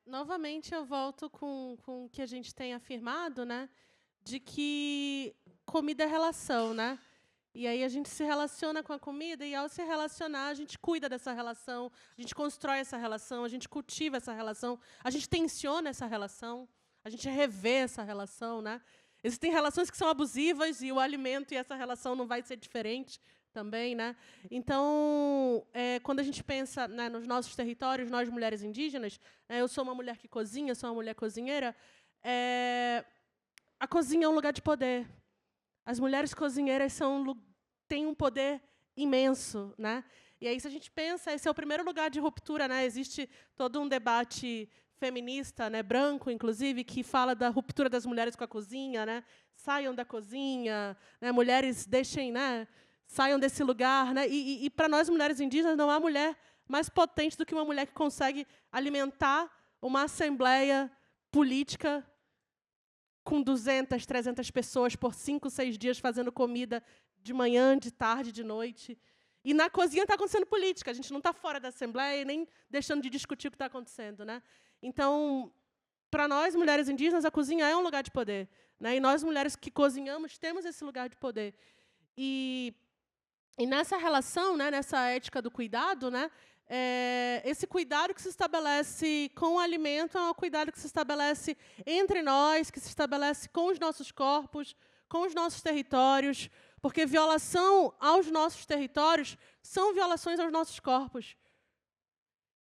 Novamente, eu volto com o que a gente tem afirmado, né, de que comida é relação, né? E aí a gente se relaciona com a comida e, ao se relacionar, a gente cuida dessa relação, a gente constrói essa relação, a gente cultiva essa relação, a gente tensiona essa relação, a gente revê essa relação, né? Existem relações que são abusivas e o alimento e essa relação não vai ser diferente também, né? Então, quando a gente pensa, né, nos nossos territórios, nós mulheres indígenas, eu sou uma mulher que cozinha, sou uma mulher cozinheira, a cozinha é um lugar de poder. As mulheres cozinheiras têm um poder imenso, né? E aí, se a gente pensa, esse é o primeiro lugar de ruptura, né? Existe todo um debate feminista, né, branco, inclusive, que fala da ruptura das mulheres com a cozinha, né? Saiam da cozinha, né? Mulheres deixem, né? Saiam desse lugar, né? E para nós mulheres indígenas não há mulher mais potente do que uma mulher que consegue alimentar uma assembleia política com 200, 300 pessoas por 5, 6 dias fazendo comida de manhã, de tarde, de noite. E na cozinha está acontecendo política. A gente não está fora da assembleia e nem deixando de discutir o que está acontecendo, né? Então, para nós, mulheres indígenas, a cozinha é um lugar de poder, né? E nós, mulheres que cozinhamos, temos esse lugar de poder. E nessa relação, né, nessa ética do cuidado, né, esse cuidado que se estabelece com o alimento é um cuidado que se estabelece entre nós, que se estabelece com os nossos corpos, com os nossos territórios, porque violação aos nossos territórios são violações aos nossos corpos.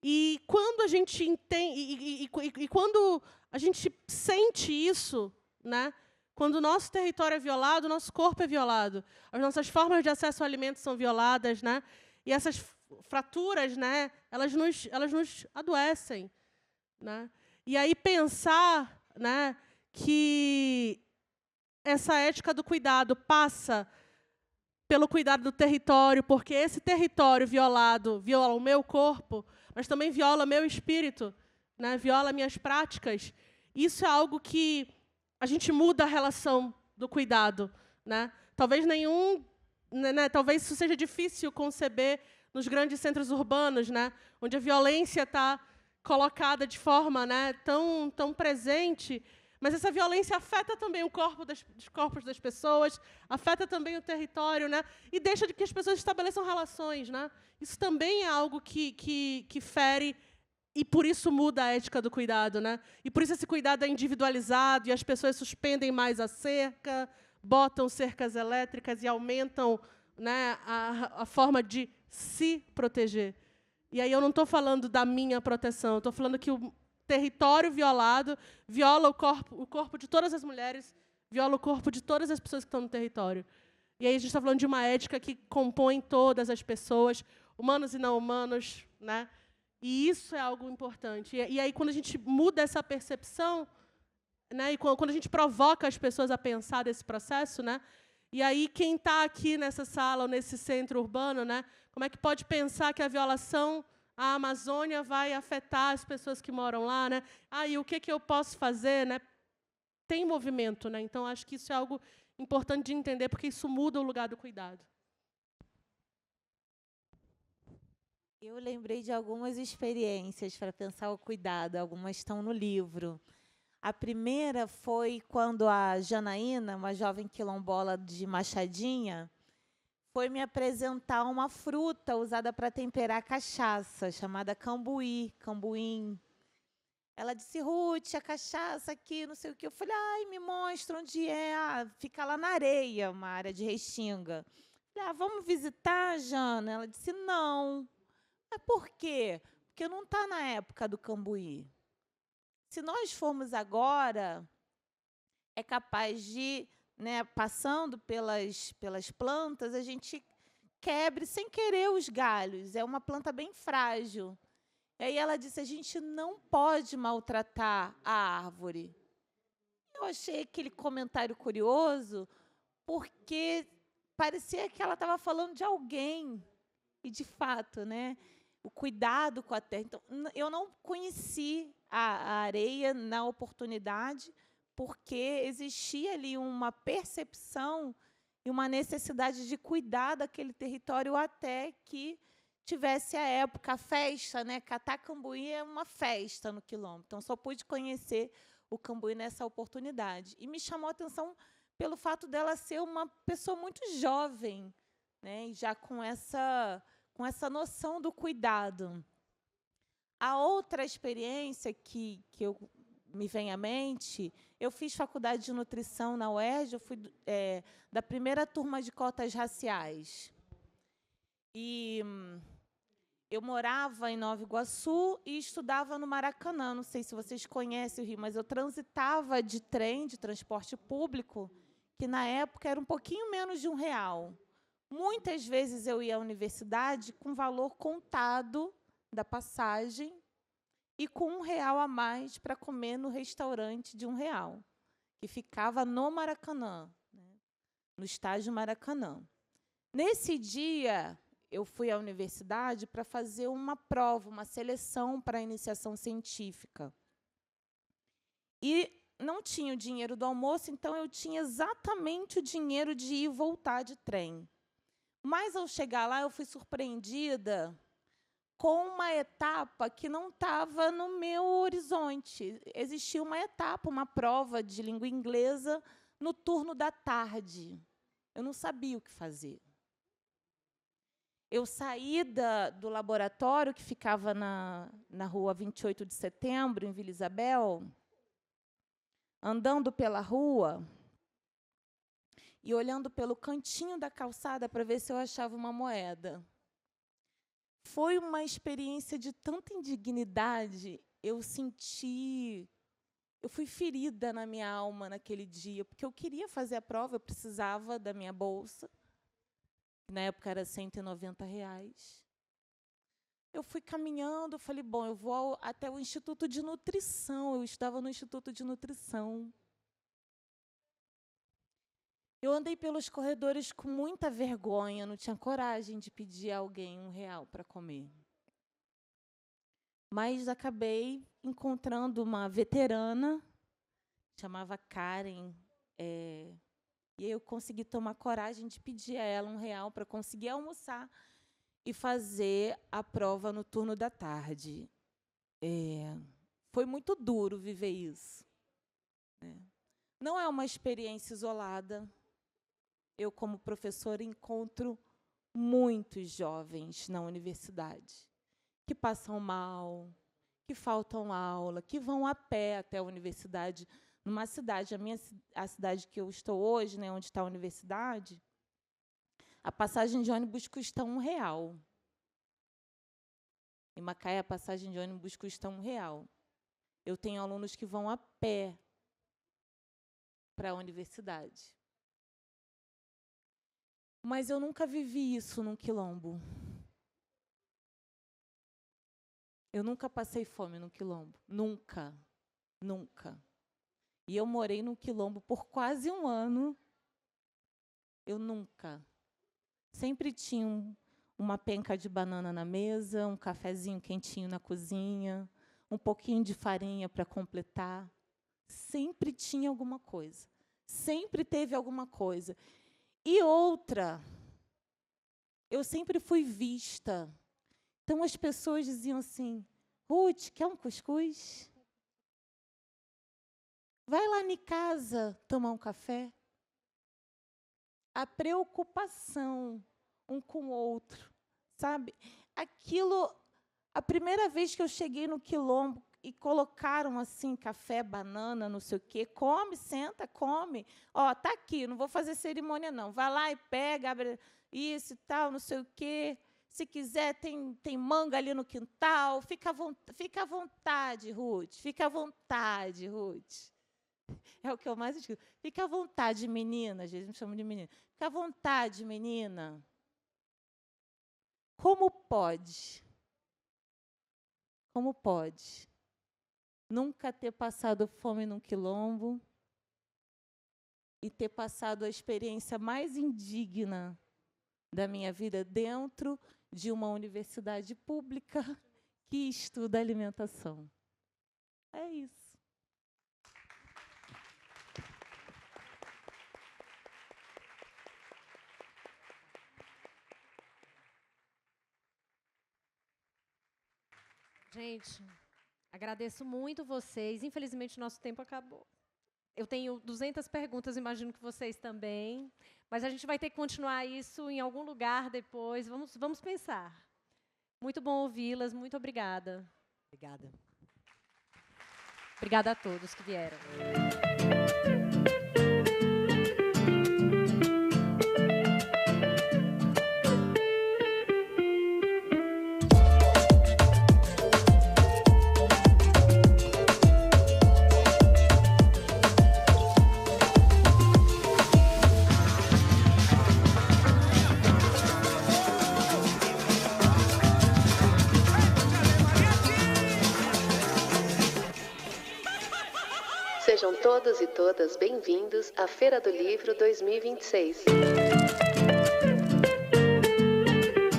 E quando a gente entende, e quando a gente sente isso, né, quando o nosso território é violado, o nosso corpo é violado, as nossas formas de acesso ao alimento são violadas, né, e essas fraturas, né, elas nos adoecem, né? E aí pensar, né, que essa ética do cuidado passa pelo cuidado do território, porque esse território violado viola o meu corpo, mas também viola meu espírito, né, viola minhas práticas. Isso é algo que a gente muda a relação do cuidado, né? Talvez talvez isso seja difícil conceber nos grandes centros urbanos, né, onde a violência está colocada de forma, né, tão presente, mas essa violência afeta também o corpo os corpos das pessoas, afeta também o território, né, e deixa de que as pessoas estabeleçam relações, né? Isso também é algo que fere e por isso muda a ética do cuidado, né? E por isso esse cuidado é individualizado e as pessoas suspendem mais a cerca, botam cercas elétricas e aumentam, né, a forma de se proteger. E aí eu não estou falando da minha proteção, estou falando que o território violado viola o corpo de todas as mulheres, viola o corpo de todas as pessoas que estão no território. E aí a gente está falando de uma ética que compõe todas as pessoas, humanos e não humanos, né? E isso é algo importante. E aí, quando a gente muda essa percepção, né, e quando a gente provoca as pessoas a pensar desse processo, né, e aí quem está aqui nessa sala ou nesse centro urbano, né, como é que pode pensar que a violação à Amazônia vai afetar as pessoas que moram lá, né? E o que eu posso fazer, né? Tem movimento, né? Então acho que isso é algo importante de entender, porque isso muda o lugar do cuidado. Eu lembrei de algumas experiências para pensar o cuidado, algumas estão no livro. A primeira foi quando a Janaína, uma jovem quilombola de Machadinha, foi me apresentar uma fruta usada para temperar cachaça, chamada cambuí, cambuim. Ela disse, Ruth, a cachaça aqui, não sei o quê. Eu falei, me mostra onde é. Fica lá na areia, uma área de Restinga. Eu falei, vamos visitar, Jana? Ela disse, não. Mas por quê? Porque não está na época do cambuí. Se nós formos agora, é capaz de, né, passando pelas plantas, a gente quebre sem querer os galhos. É uma planta bem frágil. E aí ela disse, a gente não pode maltratar a árvore. Eu achei aquele comentário curioso, porque parecia que ela estava falando de alguém. E, de fato, né, o cuidado com a terra. Então, eu não conheci a areia na oportunidade, porque existia ali uma percepção e uma necessidade de cuidar daquele território até que tivesse a época, a festa, né? Catar cambuí é uma festa no quilombo. Então, só pude conhecer o cambuí nessa oportunidade. E me chamou a atenção pelo fato dela ser uma pessoa muito jovem, né? E já com essa noção do cuidado. A outra experiência que me vem à mente, eu fiz faculdade de nutrição na UERJ, eu fui da primeira turma de cotas raciais. E eu morava em Nova Iguaçu e estudava no Maracanã. Não sei se vocês conhecem o Rio, mas eu transitava de trem, de transporte público, que na época era um pouquinho menos de R$1. Muitas vezes eu ia à universidade com valor contado da passagem e com R$1 a mais para comer no restaurante de R$1, que ficava no Maracanã, né, no estádio Maracanã. Nesse dia, eu fui à universidade para fazer uma prova, uma seleção para a iniciação científica. E não tinha o dinheiro do almoço, então eu tinha exatamente o dinheiro de ir e voltar de trem. Mas, ao chegar lá, eu fui surpreendida com uma etapa que não estava no meu horizonte. Existia uma etapa, uma prova de língua inglesa no turno da tarde. Eu não sabia o que fazer. Eu saí do laboratório, que ficava na rua 28 de setembro, em Vila Isabel, andando pela rua e olhando pelo cantinho da calçada para ver se eu achava uma moeda. Foi uma experiência de tanta indignidade, eu fui ferida na minha alma naquele dia, porque eu queria fazer a prova, eu precisava da minha bolsa, que na época era R$190. Eu fui caminhando, falei, bom, eu vou até o Instituto de Nutrição, eu estudava no Instituto de Nutrição. Eu andei pelos corredores com muita vergonha, não tinha coragem de pedir a alguém R$1 para comer. Mas acabei encontrando uma veterana, chamava Karen, e aí eu consegui tomar coragem de pedir a ela R$1 para conseguir almoçar e fazer a prova no turno da tarde. Foi muito duro viver isso. Não é uma experiência isolada. Eu, como professora, encontro muitos jovens na universidade que passam mal, que faltam aula, que vão a pé até a universidade. Numa cidade, a cidade que eu estou hoje, né, onde está a universidade, a passagem de ônibus custa R$1. Em Macaé, a passagem de ônibus custa R$1. Eu tenho alunos que vão a pé para a universidade. Mas eu nunca vivi isso num quilombo. Eu nunca passei fome num quilombo. Nunca. Nunca. E eu morei num quilombo por quase 1 ano. Eu nunca. Sempre tinha uma penca de banana na mesa, um cafezinho quentinho na cozinha, um pouquinho de farinha para completar. Sempre tinha alguma coisa. Sempre teve alguma coisa. E outra, eu sempre fui vista. Então, as pessoas diziam assim, Ruth, quer um cuscuz? Vai lá em casa tomar um café. A preocupação um com o outro, sabe? Aquilo, a primeira vez que eu cheguei no quilombo e colocaram assim café, banana, não sei o quê, come, senta, come. Ó, tá aqui, não vou fazer cerimônia não. Vai lá e pega, abre isso e tal, não sei o quê. Se quiser, tem manga ali no quintal. Fica à vontade, Ruth. Fica à vontade, Ruth. É o que eu mais digo. Fica à vontade, menina. Às vezes me chamam de menina. Fica à vontade, menina. Como pode? Como pode? Nunca ter passado fome num quilombo e ter passado a experiência mais indigna da minha vida dentro de uma universidade pública que estuda alimentação. É isso. Gente, agradeço muito vocês. Infelizmente, nosso tempo acabou. Eu tenho 200 perguntas, imagino que vocês também. Mas a gente vai ter que continuar isso em algum lugar depois. Vamos pensar. Muito bom ouvi-las. Muito obrigada. Obrigada. Obrigada a todos que vieram. Sejam todos e todas bem-vindos à Feira do Livro 2026.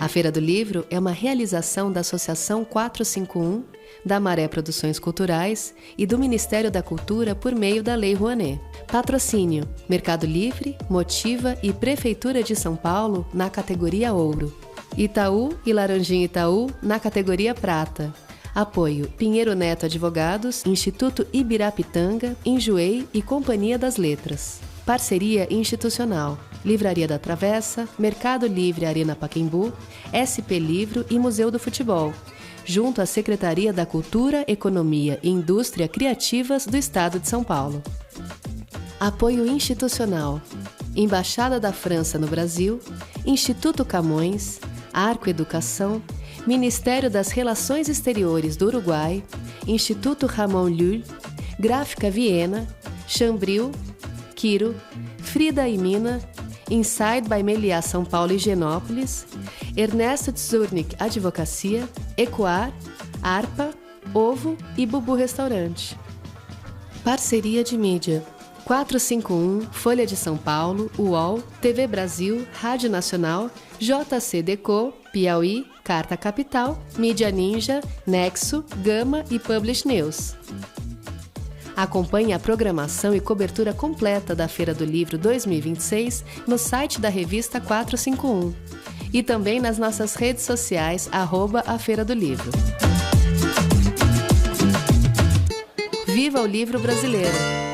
A A Feira do Livro é uma realização da Associação 451, da Maré Produções Culturais e do Ministério da Cultura por meio da Lei Rouanet. Patrocínio: Mercado Livre, Motiva e Prefeitura de São Paulo na categoria Ouro. Itaú e Laranjinha Itaú na categoria Prata. Apoio: Pinheiro Neto Advogados, Instituto Ibirapitanga, Enjoei e Companhia das Letras. Parceria institucional: Livraria da Travessa, Mercado Livre Arena Pacaembu, SP Livro e Museu do Futebol, junto à Secretaria da Cultura, Economia e Indústria Criativas do Estado de São Paulo. Apoio institucional: Embaixada da França no Brasil, Instituto Camões, Arco Educação, Ministério das Relações Exteriores do Uruguai, Instituto Ramon Llull, Gráfica Viena, Chambril, Quiro, Frida e Mina, Inside by Meliá São Paulo e Higienópolis, Ernesto Tzurnik Advocacia, Ecoar, Arpa, Ovo e Bubu Restaurante. Parceria de mídia: 451, Folha de São Paulo, UOL, TV Brasil, Rádio Nacional, JC Deco, Piauí, Carta Capital, Mídia Ninja, Nexo, Gama e Publish News. Acompanhe a programação e cobertura completa da Feira do Livro 2026 no site da revista 451 e também nas nossas redes sociais @a Feira do Livro. Viva o livro brasileiro!